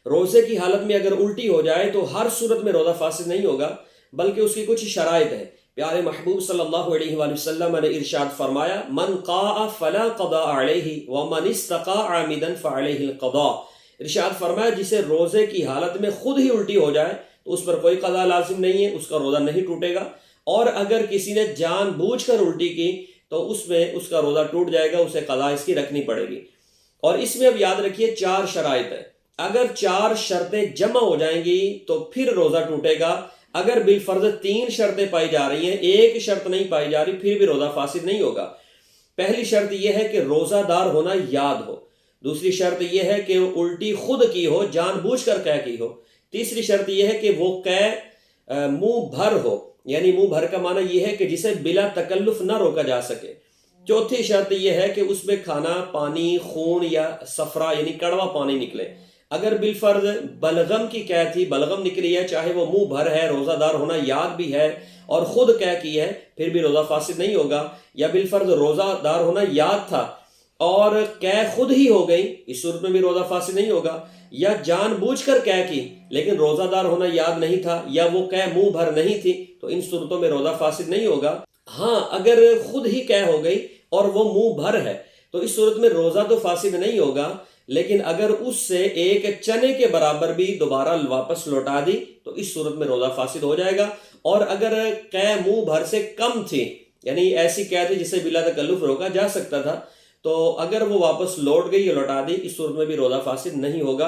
روزے کی حالت میں اگر الٹی ہو جائے تو ہر صورت میں روزہ فاسد نہیں ہوگا، بلکہ اس کی کچھ شرائط ہیں۔ پیارے محبوب صلی اللہ علیہ وآلہ وسلم نے ارشاد فرمایا، من قاء فلا قضاء علیہ ومن استقاء عامدا فعلیہ القضاء۔ ارشاد فرمایا جسے روزے کی حالت میں خود ہی الٹی ہو جائے تو اس پر کوئی قضا لازم نہیں ہے، اس کا روزہ نہیں ٹوٹے گا، اور اگر کسی نے جان بوجھ کر الٹی کی تو اس میں اس کا روزہ ٹوٹ جائے گا، اسے قضا اس کی رکھنی پڑے گی۔ اور اس میں اب یاد رکھیے 4 شرائط ہیں، اگر 4 شرطیں جمع ہو جائیں گی تو پھر روزہ ٹوٹے گا۔ اگر بالفرض 3 شرطیں پائی جا رہی ہیں، ایک شرط نہیں پائی جا رہی، پھر بھی روزہ فاسد نہیں ہوگا۔ پہلی شرط یہ ہے کہ روزہ دار ہونا یاد ہو، دوسری شرط یہ ہے کہ الٹی خود کی ہو، جان بوجھ کر قے کی ہو، تیسری شرط یہ ہے کہ وہ قے منہ بھر ہو، یعنی منہ بھر کا معنی یہ ہے کہ جسے بلا تکلف نہ روکا جا سکے، چوتھی شرط یہ ہے کہ اس میں کھانا پانی خون یا صفرا یعنی کڑوا پانی نکلے۔ اگر بالفرض بلغم کی قے تھی، بلغم نکلی ہے، چاہے وہ منہ بھر ہے، روزہ دار ہونا یاد بھی ہے اور خود قے کی ہے، پھر بھی روزہ فاسد نہیں ہوگا۔ یا بالفرض روزہ دار ہونا یاد تھا اور قے خود ہی ہو گئی، اس صورت میں بھی روزہ فاسد نہیں ہوگا۔ یا جان بوجھ کر قے کی لیکن روزہ دار ہونا یاد نہیں تھا، یا وہ قے منہ بھر نہیں تھی، تو ان صورتوں میں روزہ فاسد نہیں ہوگا۔ ہاں اگر خود ہی قے ہو گئی اور وہ منہ بھر ہے تو اس صورت میں روزہ تو فاسد نہیں ہوگا، لیکن اگر اس سے ایک چنے کے برابر بھی دوبارہ واپس لوٹا دی تو اس صورت میں روزہ فاسد ہو جائے گا۔ اور اگر قے منہ بھر سے کم تھی، یعنی ایسی قے تھی جسے بلا تکلف روکا جا سکتا تھا، تو اگر وہ واپس لوٹ گئی یا لوٹا دی، اس صورت میں بھی روزہ فاسد نہیں ہوگا۔